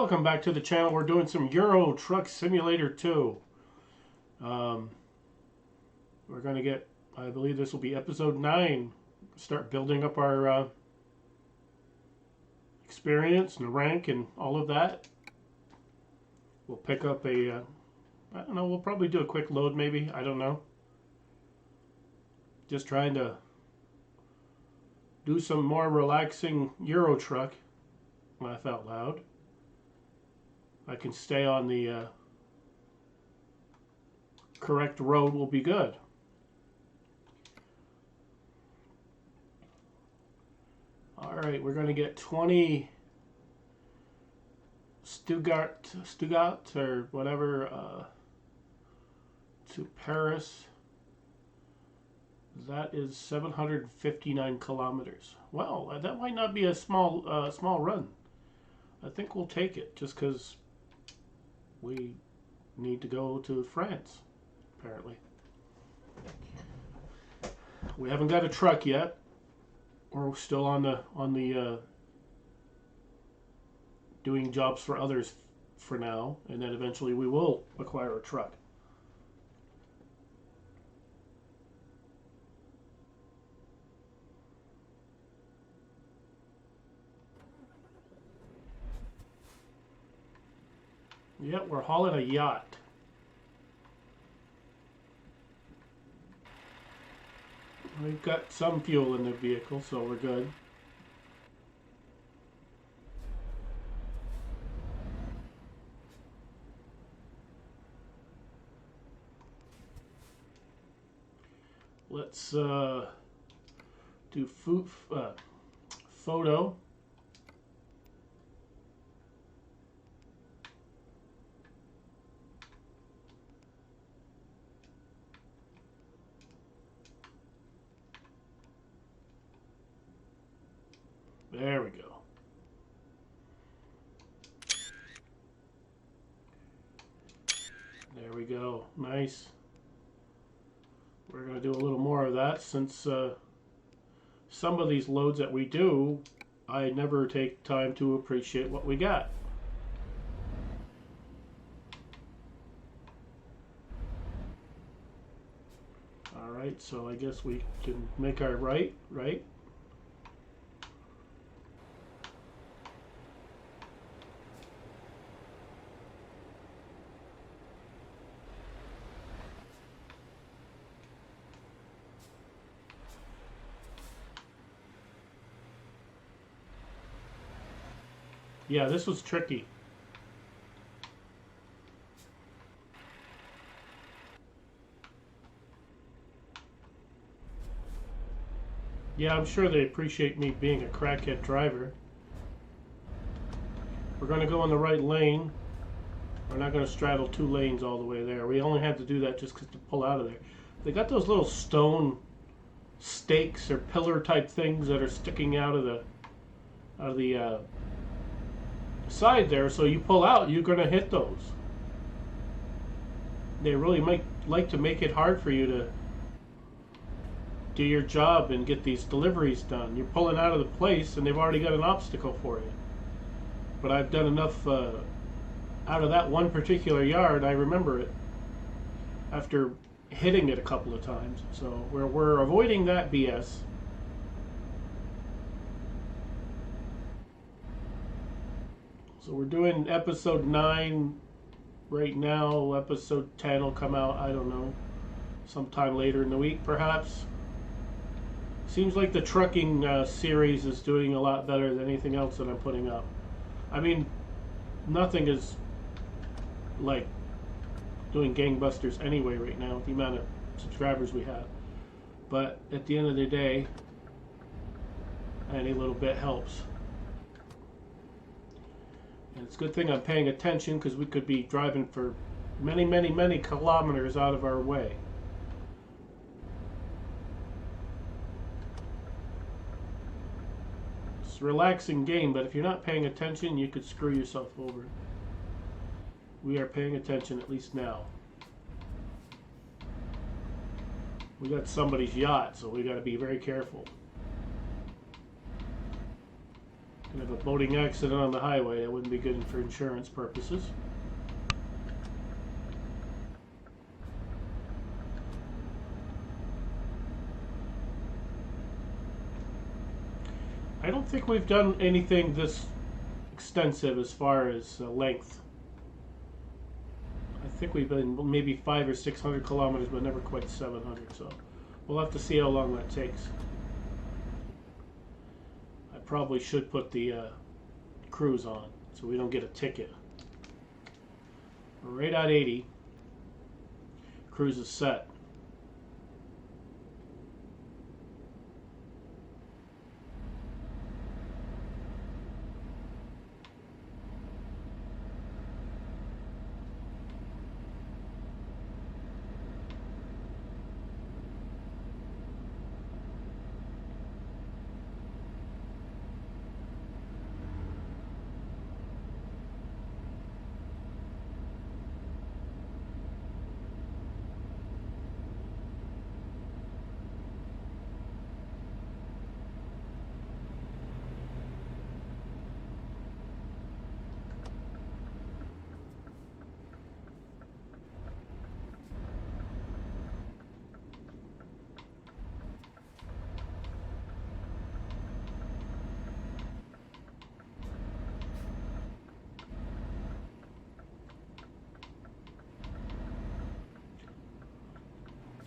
welcome back to the channel. We're doing some Euro Truck Simulator 2. We're going to get, I believe this will be episode 9. Start building up our experience and rank and all of that. We'll pick up a, I don't know, we'll probably do a quick load maybe. I don't know. Just trying to do some more relaxing Euro Truck. Laugh out loud. I can stay on the correct road will be good. Alright, we're going to get 20 Stuttgart or whatever to Paris. That is 759 kilometers. Well, that might not be a small run. I think we'll take it just because we need to go to France, apparently. We haven't got a truck yet. We're still on the doing jobs for others for now, and then eventually we will acquire a truck. Yep, we're hauling a yacht. We've got some fuel in the vehicle, so we're good. Let's do photo. There we go. There we go. Nice. We're going to do a little more of that since some of these loads that we do, I never take time to appreciate what we got. Alright, so I guess we can make our right? Yeah, this was tricky. Yeah, I'm sure they appreciate me being a crackhead driver. We're going to go in the right lane. We're not going to straddle 2 lanes all the way there. We only had to do that just to pull out of there. They got those little stone stakes or pillar type things that are sticking out of the side there, so you pull out, you're going to hit those. They really like to make it hard for you to do your job and get these deliveries done. You're pulling out of the place and they've already got an obstacle for you. But I've done enough out of that one particular yard, I remember it after hitting it a couple of times. So we're avoiding that BS. So we're doing episode 9 right now. Episode 10 will come out, I don't know, sometime later in the week perhaps. Seems like the trucking series is doing a lot better than anything else that I'm putting up. I mean, nothing is like doing gangbusters anyway right now with the amount of subscribers we have. But at the end of the day, any little bit helps. And it's a good thing I'm paying attention because we could be driving for many kilometers out of our way. It's a relaxing game, but if you're not paying attention, you could screw yourself over. We are paying attention, at least now. We got somebody's yacht, so we got to be very careful. We have a boating accident on the highway. That wouldn't be good for insurance purposes. I don't think we've done anything this extensive as far as length. I think we've been maybe 500 or 600 kilometers, but never quite 700. So we'll have to see how long that takes. I probably should put the cruise on so we don't get a ticket. We're right at 80. Cruise is set.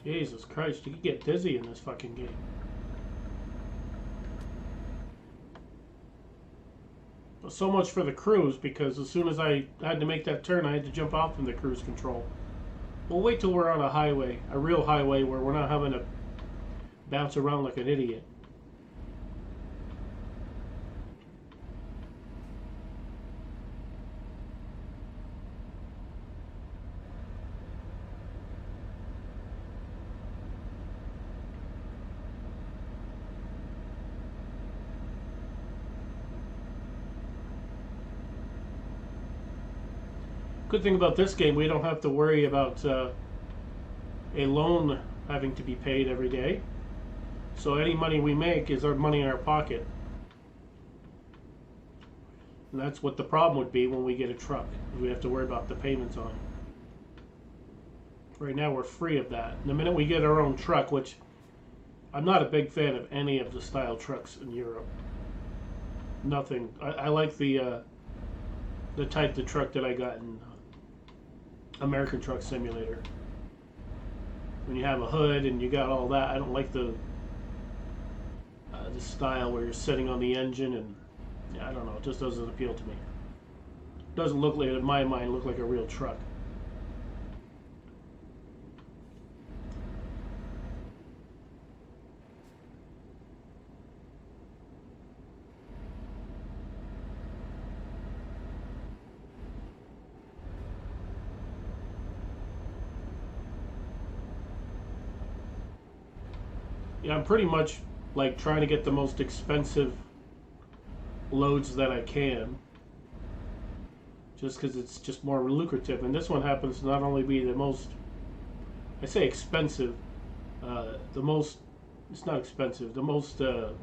Jesus Christ, you can get dizzy in this fucking game. But so much for the cruise, because as soon as I had to make that turn, I had to jump off from the cruise control. We'll wait till we're on a highway, a real highway, where we're not having to bounce around like an idiot. Good thing about this game, we don't have to worry about a loan having to be paid every day. So any money we make is our money in our pocket. And that's what the problem would be when we get a truck. We have to worry about the payments on it. Right now we're free of that. And the minute we get our own truck, which I'm not a big fan of any of the style trucks in Europe. Nothing. I like the type of truck that I got in American Truck Simulator. When you have a hood and you got all that, I don't like the style where you're sitting on the engine, and yeah, I don't know, it just doesn't appeal to me. It doesn't look like, in my mind, look like a real truck. Yeah, I'm pretty much like trying to get the most expensive loads that I can, just because it's just more lucrative. And this one happens to not only be the most, I say expensive, the most, it's not expensive, the most, the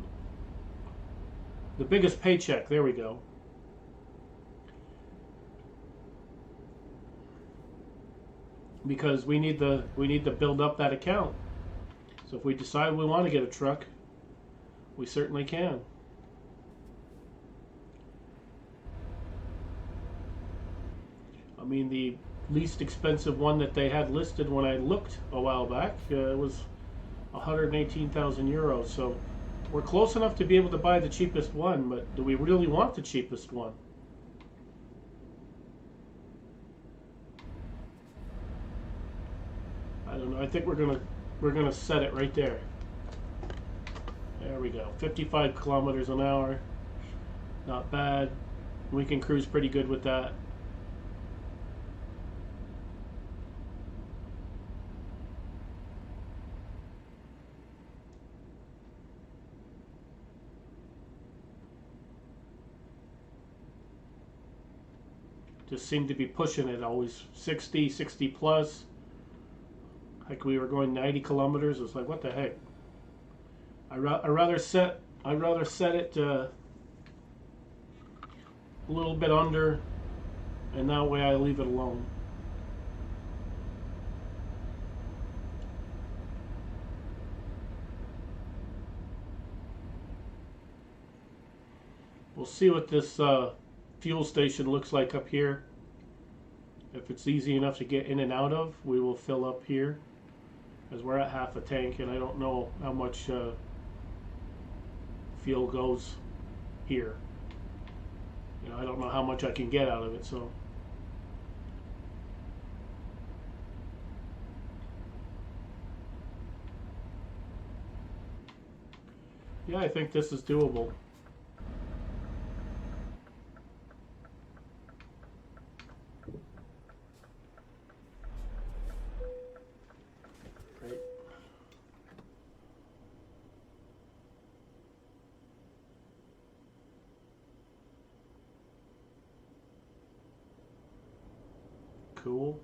biggest paycheck, there we go. Because we need to build up that account. So if we decide we want to get a truck, we certainly can. I mean, the least expensive one that they had listed when I looked a while back was 118,000 euros. So we're close enough to be able to buy the cheapest one, but do we really want the cheapest one? I don't know. I think we're gonna set it right there. There we go. 55 kilometers an hour. Not bad. We can cruise pretty good with that. Just seem to be pushing it always 60, 60 plus. Like we were going 90 kilometers. It's like, what the heck? I'd rather set it a little bit under, and that way I leave it alone. We'll see what this fuel station looks like up here. If it's easy enough to get in and out of, we will fill up here, as we're at half a tank, and I don't know how much fuel goes here. You know, I don't know how much I can get out of it, so. Yeah, I think this is doable. Right. Cool.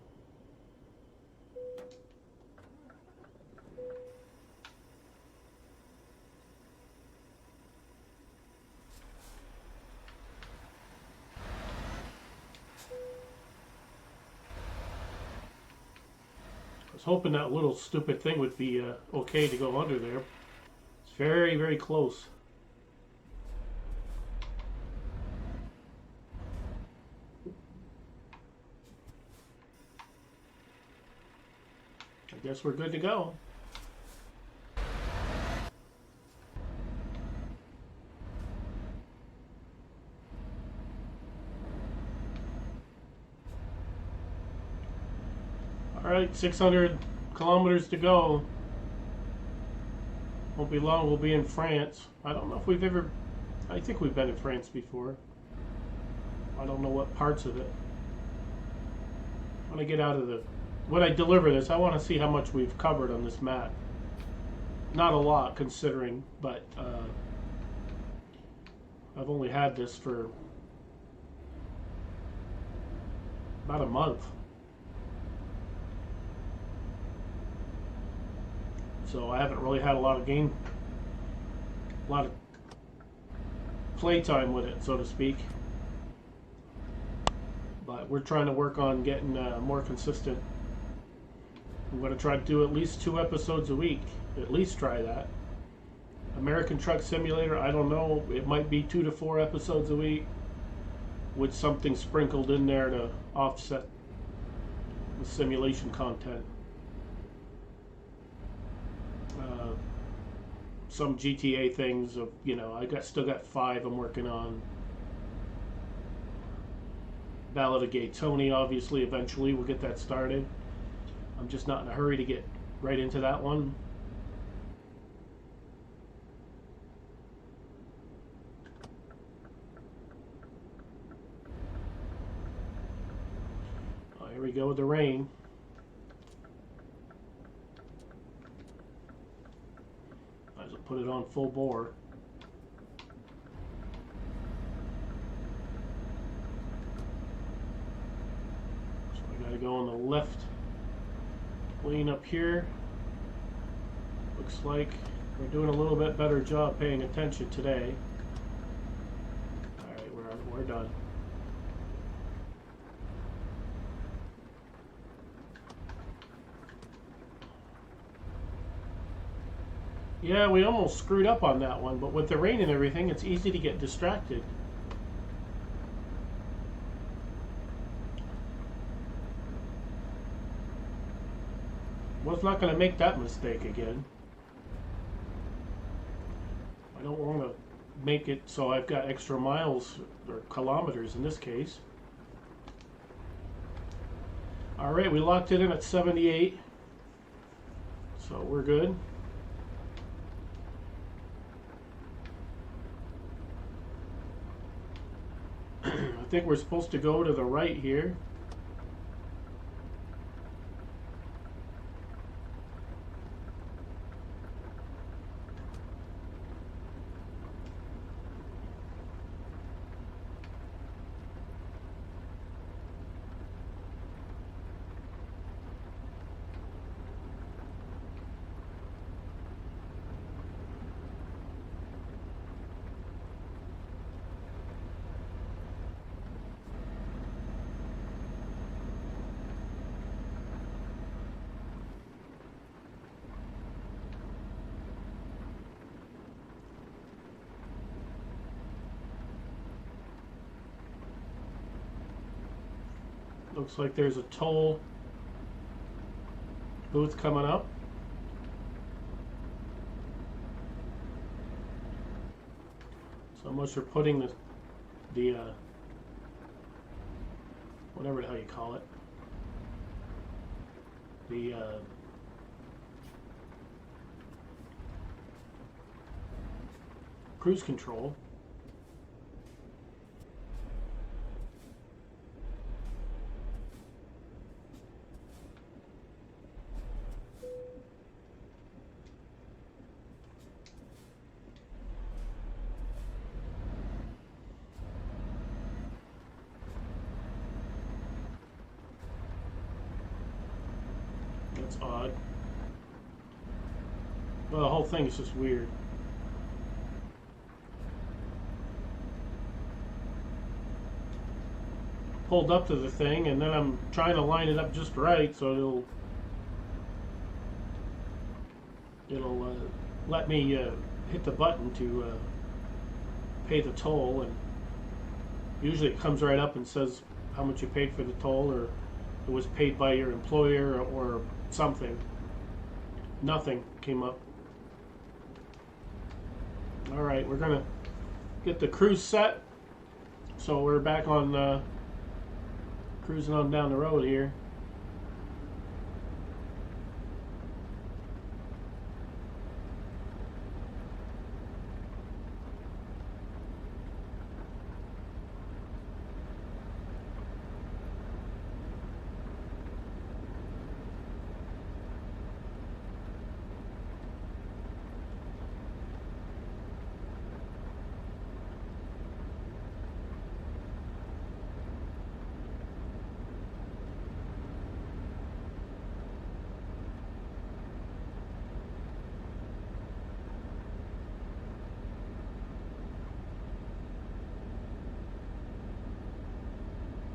I was hoping that little stupid thing would be okay to go under there. It's very, very close. I guess we're good to go. All right, 600 kilometers to go. Won't be long, we'll be in France. I don't know if we've ever... I think we've been in France before. I don't know what parts of it. When I get out of the... When I deliver this, I want to see how much we've covered on this map. Not a lot, considering, but I've only had this for about a month. So I haven't really had a lot of playtime with it, so to speak. But we're trying to work on getting more consistent. I'm going to try to do at least 2 episodes a week. At least try that. American Truck Simulator, I don't know. It might be 2 to 4 episodes a week with something sprinkled in there to offset the simulation content. Some GTA things of, you know, still got 5 I'm working on. Ballad of Gay Tony, obviously, eventually we'll get that started. I'm just not in a hurry to get right into that one. Oh, here we go with the rain. Might as well put it on full bore. So I gotta go on the left lane up here. Looks like we're doing a little bit better job paying attention today. Alright, we're done. Yeah, we almost screwed up on that one, but with the rain and everything, it's easy to get distracted. Was not going to make that mistake again. I don't want to make it so I've got extra miles or kilometers in this case. Alright, we locked it in at 78. So we're good. I think we're supposed to go to the right here. Looks like there's a toll booth coming up. So unless you're putting the whatever the hell you call it, the cruise control. That's odd. Well, the whole thing is just weird. Pulled up to the thing, and then I'm trying to line it up just right so it'll let me hit the button to pay the toll, and usually it comes right up and says how much you paid for the toll, or it was paid by your employer, or something. Nothing came up. Alright, we're gonna get the cruise set, so we're back on cruising on down the road here.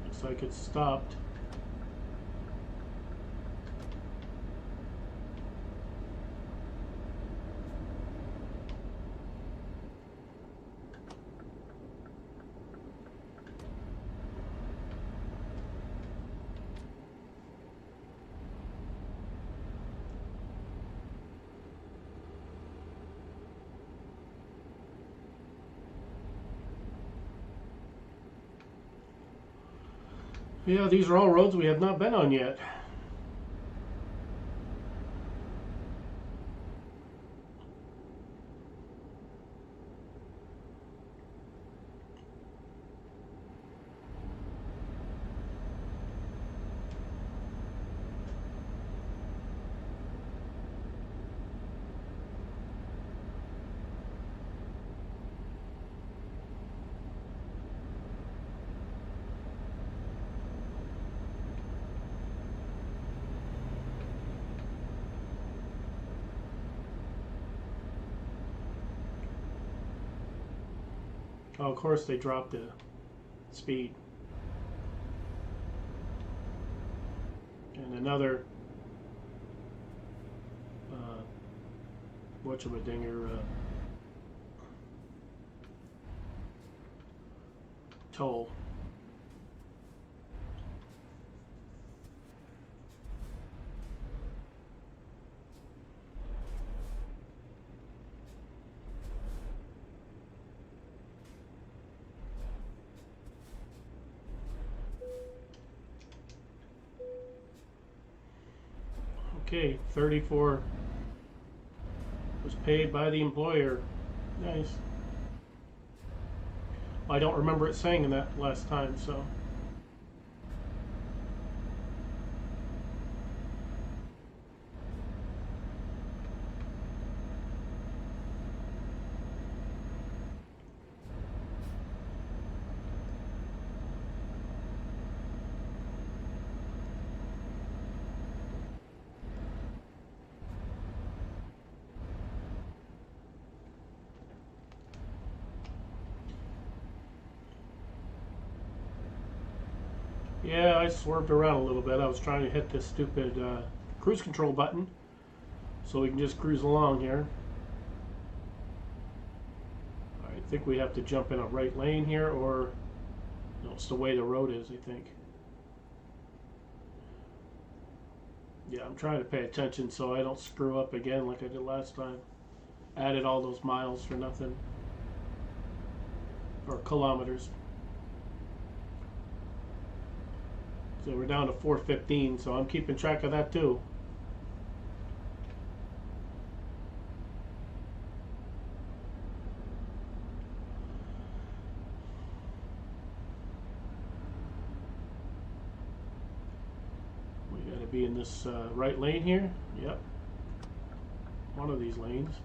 Looks like it's stopped. Yeah, these are all roads we have not been on yet. Oh, of course they dropped the speed. And another whatchamadinger toll. Okay, 34 was paid by the employer. Nice. I don't remember it saying in that last time, so. Yeah, I swerved around a little bit. I was trying to hit this stupid cruise control button so we can just cruise along here. I think we have to jump in a right lane here, or no, it's the way the road is, I think. Yeah, I'm trying to pay attention so I don't screw up again like I did last time. Added all those miles for nothing. Or kilometers. So we're down to 415, so I'm keeping track of that too. We gotta be in this right lane here. Yep. One of these lanes.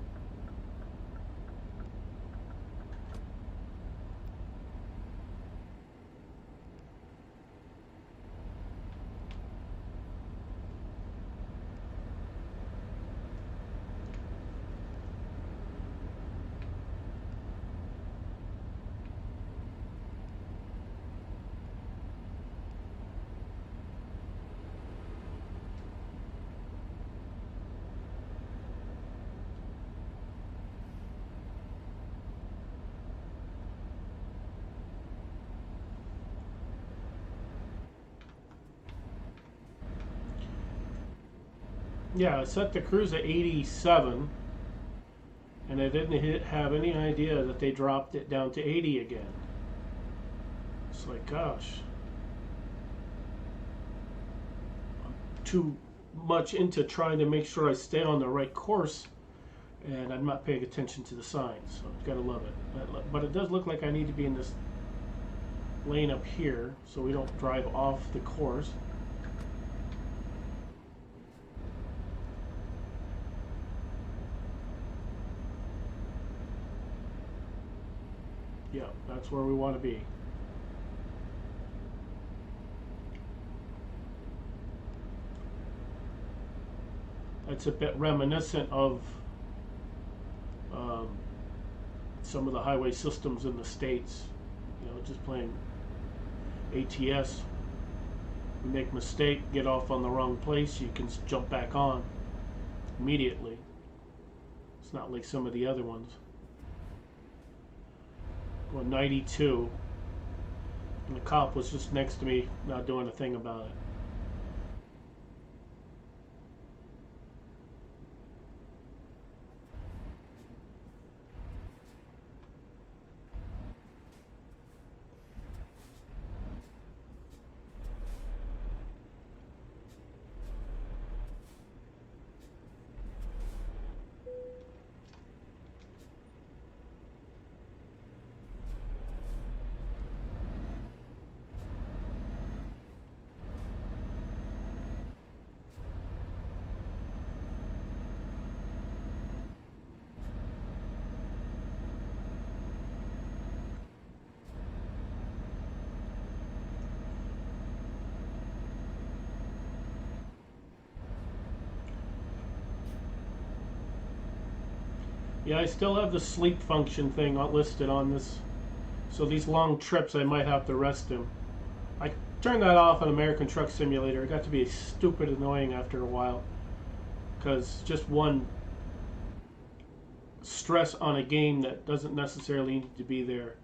Yeah, I set the cruise at 87, and I didn't have any idea that they dropped it down to 80 again. It's like, gosh, I'm too much into trying to make sure I stay on the right course, and I'm not paying attention to the signs. So I've got to love it. But it does look like I need to be in this lane up here, so we don't drive off the course. Yeah, that's where we want to be. It's a bit reminiscent of some of the highway systems in the States. You know, just playing ATS. You make a mistake, get off on the wrong place, you can jump back on immediately. It's not like some of the other ones. Well, 92, and the cop was just next to me, not doing a thing about it. Yeah, I still have the sleep function thing listed on this. So these long trips, I might have to rest him. I turned that off on American Truck Simulator. It got to be stupid annoying after a while. Because just one stress on a game that doesn't necessarily need to be there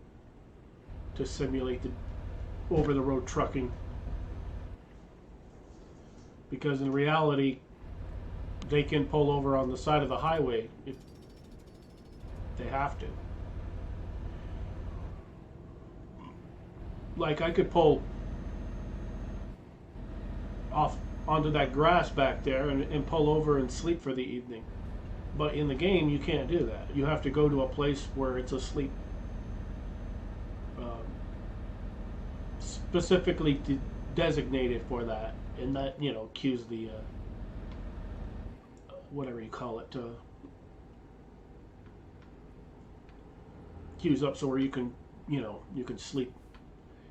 to simulate the over-the-road trucking. Because in reality, they can pull over on the side of the highway if they have to. Like I could pull off onto that grass back there and pull over and sleep for the evening. But in the game, you can't do that. You have to go to a place where it's asleep, specifically designated for that, and that, you know, cues the whatever you call it, queues up so where you can, you know, you can sleep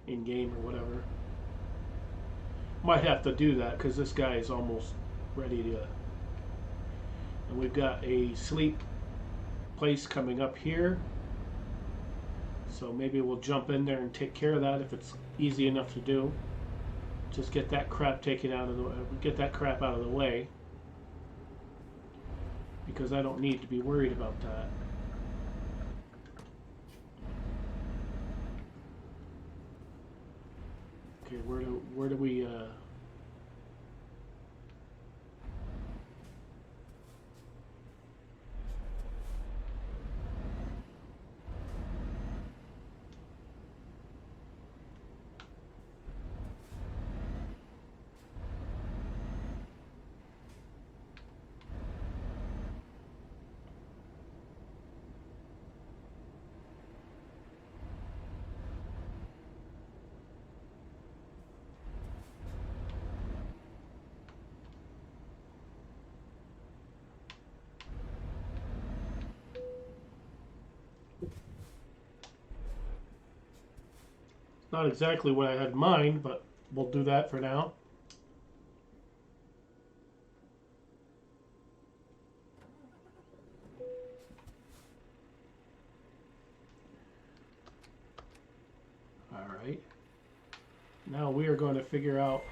in game or whatever. Might have to do that because this guy is almost ready to. And we've got a sleep place coming up here, so maybe we'll jump in there and take care of that if it's easy enough to do. Just get that crap taken out of the way. Get that crap out of the way, because I don't need to be worried about that. Okay, where do we Not exactly what I had in mind, but we'll do that for now. Alright. Now we are going to figure out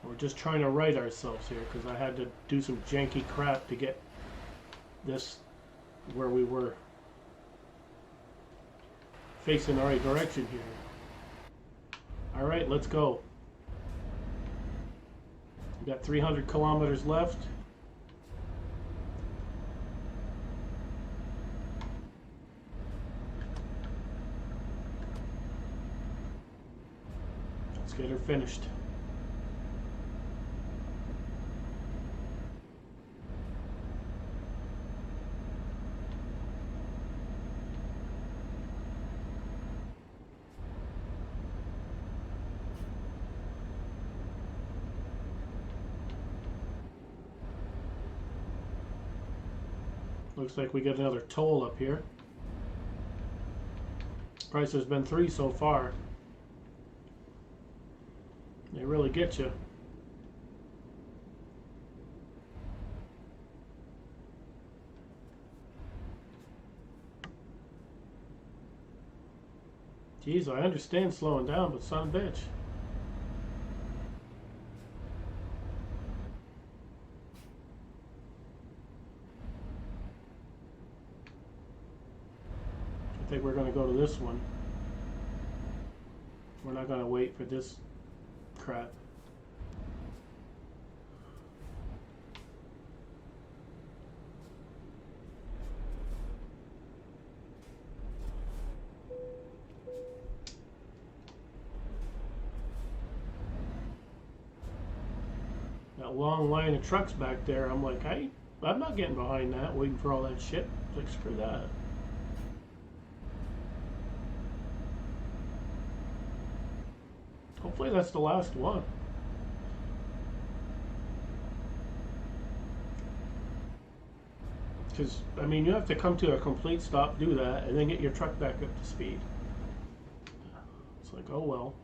we're just trying to right ourselves here because I had to do some janky crap to get this where we were facing the right direction here. Alright, let's go. We got 300 kilometers left. Let's get her finished. Looks like we get another toll up here. Price has been 3 so far. They really get you. Geez, I understand slowing down, but son of a bitch. I think we're going to go to this one. We're not going to wait for this crap. That long line of trucks back there, I'm like, I'm not getting behind that, waiting for all that shit. Like, screw that. Hopefully that's the last one. Because, I mean, you have to come to a complete stop, do that, and then get your truck back up to speed. It's like, oh well.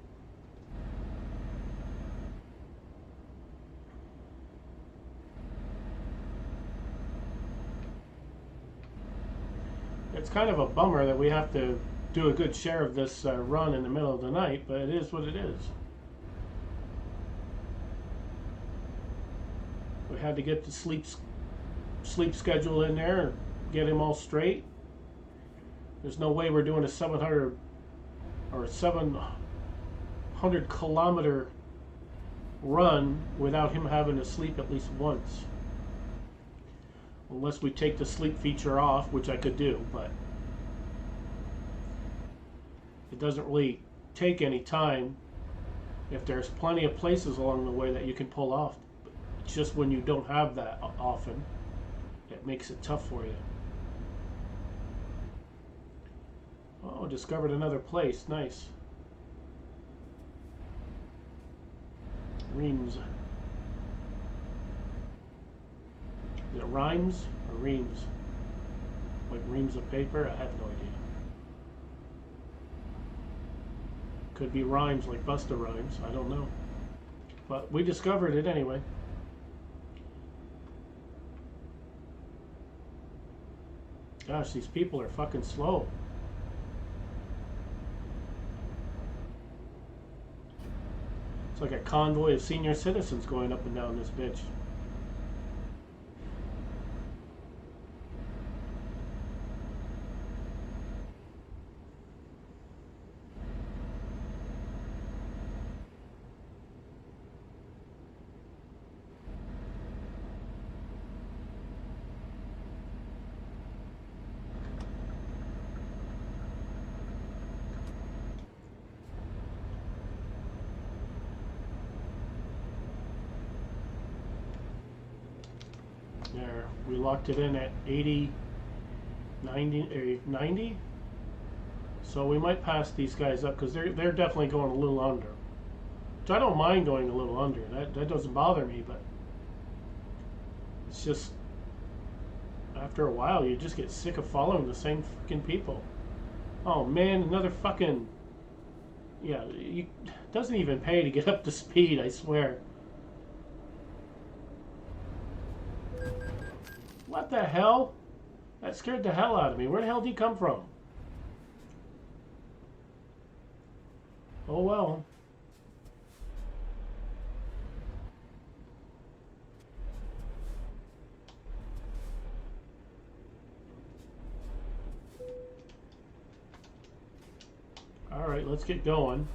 It's kind of a bummer that we have to do a good share of this run in the middle of the night, but it is what it is. We had to get the sleep schedule in there and get him all straight. There's no way we're doing a 700 kilometer run without him having to sleep at least once. Unless we take the sleep feature off, which I could do, but it doesn't really take any time if there's plenty of places along the way that you can pull off. It's just when you don't have that often, it makes it tough for you. Oh, discovered another place. Nice. Reams. Is it rhymes or reams? Like reams of paper? I have no idea. Could be rhymes like Busta Rhymes. I don't know. But we discovered it anyway. Gosh, these people are fucking slow. It's like a convoy of senior citizens going up and down this bitch. There, we locked it in at 80 90. So we might pass these guys up because they're definitely going a little under. Which I don't mind going a little under. That doesn't bother me, but it's just after a while you just get sick of following the same freaking people. Oh man, another fucking yeah. It doesn't even pay to get up to speed. I swear. What the hell? That scared the hell out of me. Where the hell did he come from? Oh well. Alright, let's get going.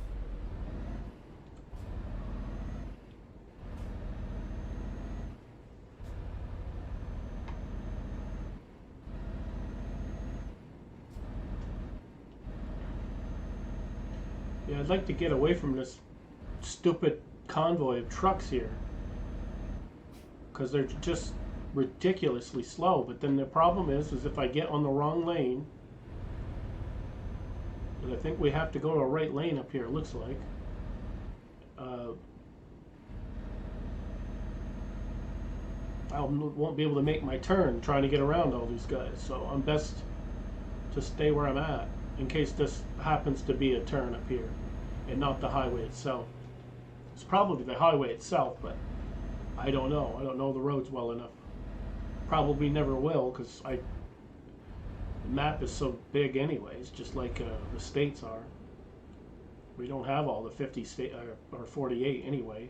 Yeah, I'd like to get away from this stupid convoy of trucks here. Because they're just ridiculously slow. But then the problem is if I get on the wrong lane, and I think we have to go to a right lane up here, it looks like. I won't be able to make my turn trying to get around all these guys. So I'm best to stay where I'm at in case this happens to be a turn up here and not the highway itself. It's probably the highway itself, but I don't know. I don't know the roads well enough. Probably never will because the map is so big anyways, just like the states are. We don't have all the 50 state or 48 anyway,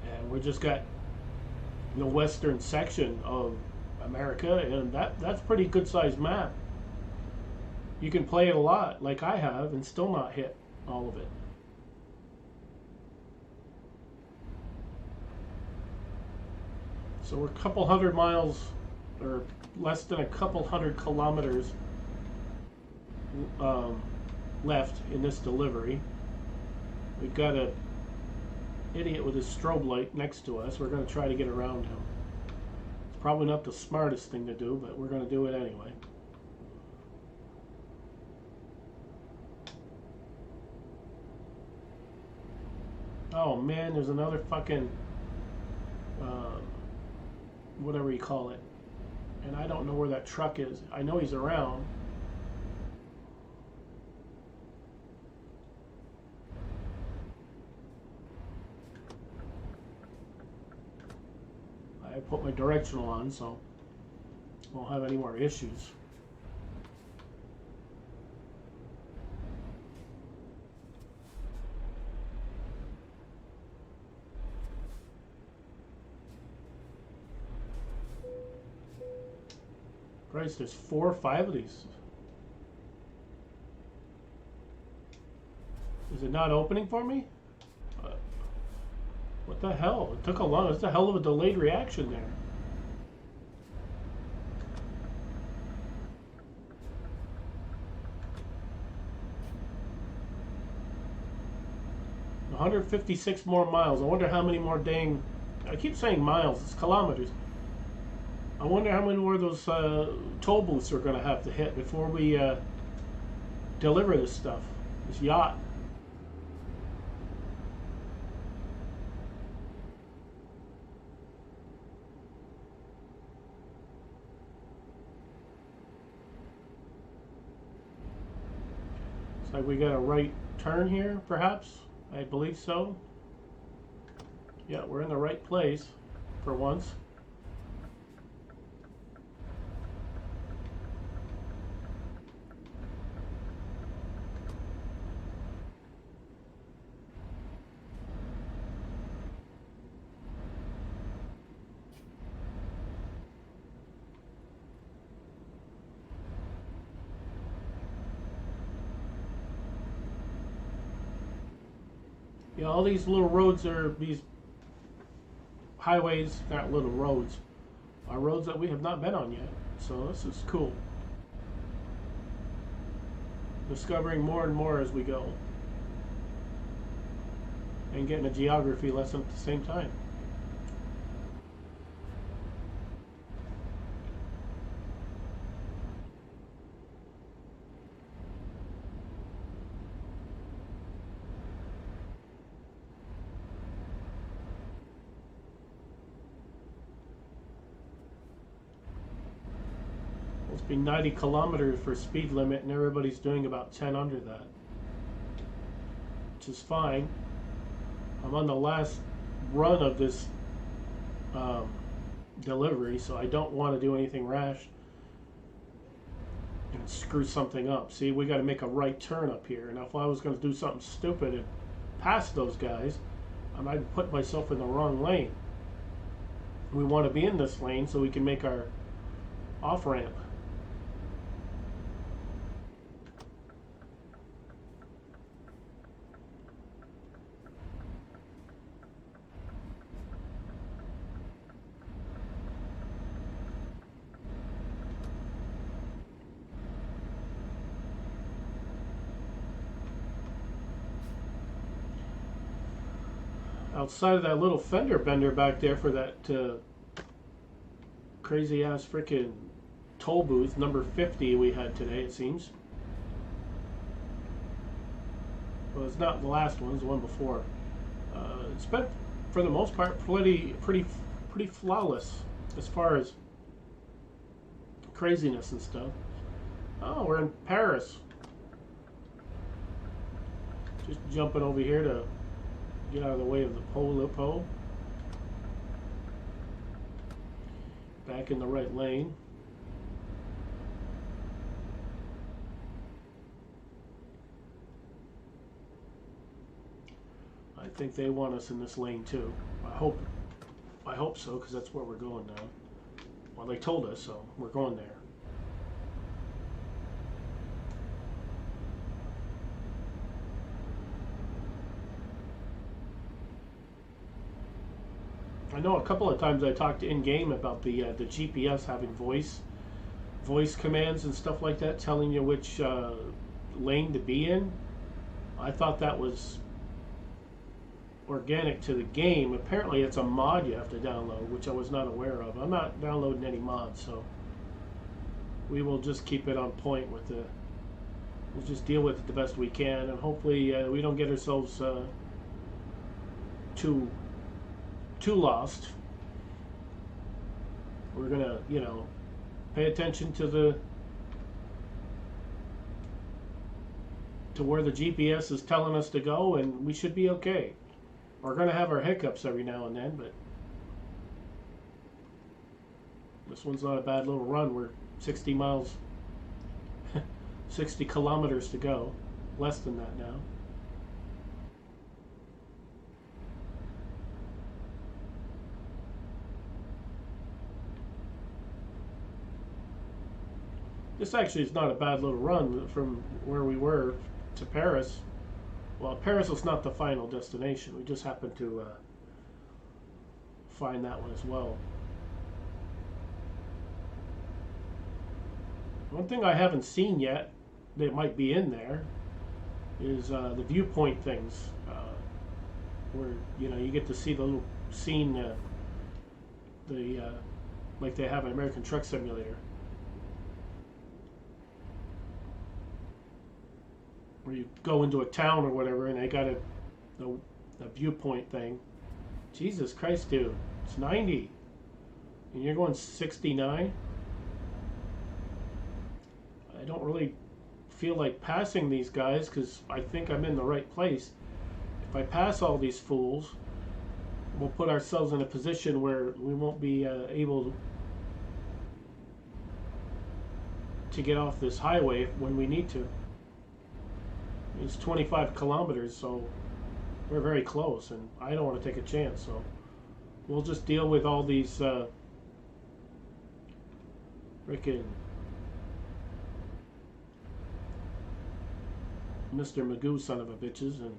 and we just got the western section of America, and that's pretty good sized map. You can play it a lot like I have and still not hit all of it. So we're a couple hundred miles or less than a couple hundred kilometers left in this delivery. We've got a idiot with his strobe light next to us. We're going to try to get around him. It's probably not the smartest thing to do, but we're going to do it anyway. Oh man, there's another fucking whatever you call it, and I don't know where that truck is. I know he's around. I put my directional on, so I won't have any more issues. Christ, there's 4 or 5 of these. Is it not opening for me? What the hell? It took a long... It's a hell of a delayed reaction there. $156 more miles. I wonder how many more dang... I keep saying miles. It's kilometers. I wonder how many more of those toll booths we're going to have to hit before we deliver this stuff. This yacht. Looks like we got a right turn here, perhaps. I believe so. Yeah, we're in the right place for once. Yeah, all these little roads are these highways, not little roads, are roads that we have not been on yet. So this is cool. Discovering more and more as we go. And getting a geography lesson at the same time. be 90 kilometers for speed limit, and everybody's doing about 10 under that, which is fine. I'm on the last run of this delivery, so I don't want to do anything rash and screw something up. See, we got to make a right turn up here. Now, if I was going to do something stupid and pass those guys, I might put myself in the wrong lane. We want to be in this lane so we can make our off-ramp. Outside of that little fender bender back there for that crazy ass freaking toll booth, number 50 we had today, it seems. Well, it's not the last one, it's the one before. It's been, for the most part, pretty flawless as far as craziness and stuff. Oh, we're in Paris. Just jumping over here to get out of the way of the pole. Back in the right lane. I think they want us in this lane too. I hope so, because that's where we're going now. Well, they told us, so we're going there. I know a couple of times I talked in-game about the GPS having voice commands and stuff like that, telling you which lane to be in. I thought that was organic to the game. Apparently it's a mod you have to download, which I was not aware of. I'm not downloading any mods, so we will just keep it on point with the... We'll just deal with it the best we can, and hopefully we don't get ourselves too lost. We're gonna, pay attention to where the GPS is telling us to go, and we should be okay. We're gonna have our hiccups every now and then, but this one's not a bad little run. We're 60 miles, 60 kilometers to go. Less than that now. This actually is not a bad little run from where we were to Paris. Well, Paris was not the final destination. We just happened to find that one as well. One thing I haven't seen yet that might be in there is the viewpoint things, where you get to see the little scene, like they have an American Truck Simulator, where you go into a town or whatever, and they got a viewpoint thing. Jesus Christ, dude, it's 90, and you're going 69. I don't really feel like passing these guys because I think I'm in the right place. If I pass all these fools, we'll put ourselves in a position where we won't be able to get off this highway when we need to. It's 25 kilometers, so we're very close, and I don't want to take a chance, so we'll just deal with all these frickin' Mr. Magoo son of a bitches, and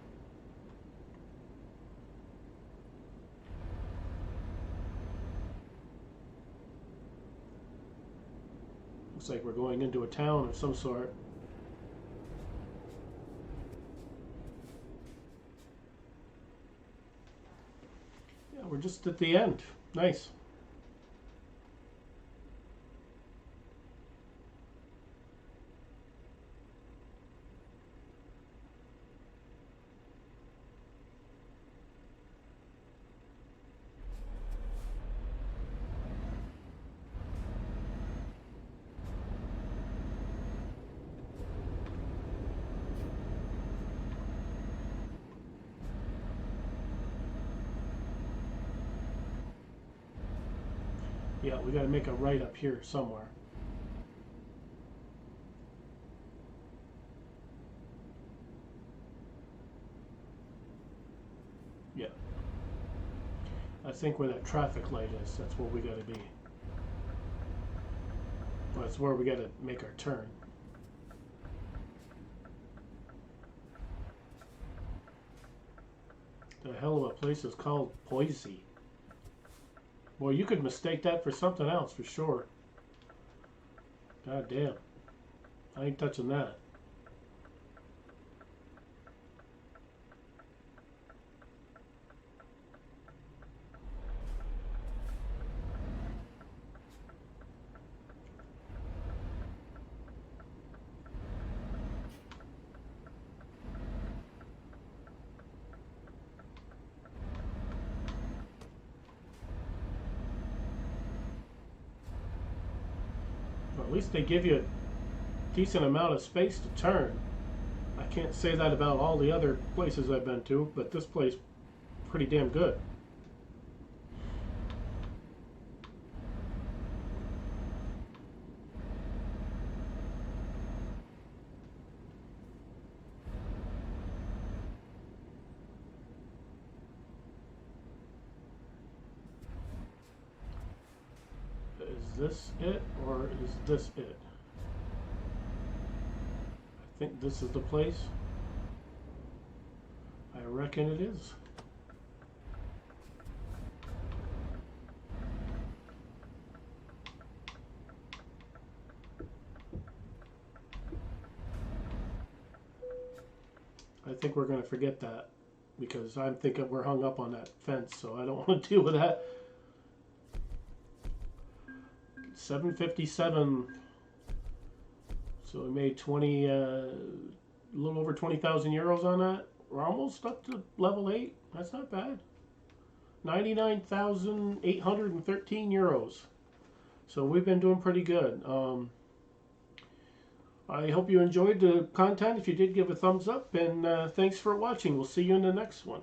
looks like we're going into a town of some sort. Yeah, we're just at the end. Nice. Yeah, we got to make a right up here somewhere. Yeah. I think where that traffic light is, that's where we got to be. Well, that's where we got to make our turn. The hell of a place is called Boise. Boy, you could mistake that for something else for sure. God damn. I ain't touching that. Well, at least they give you a decent amount of space to turn. I can't say that about all the other places I've been to, but this place pretty damn good. Is this it, or is this it? I think this is the place. I reckon it is. I think we're going to forget that because I'm thinking we're hung up on that fence, so I don't want to deal with that. 757. So we made 20, a little over 20,000 euros on that. We're almost up to level 8. That's not bad. 99,813 euros. So we've been doing pretty good. I hope you enjoyed the content. If you did, give a thumbs up. And thanks for watching. We'll see you in the next one.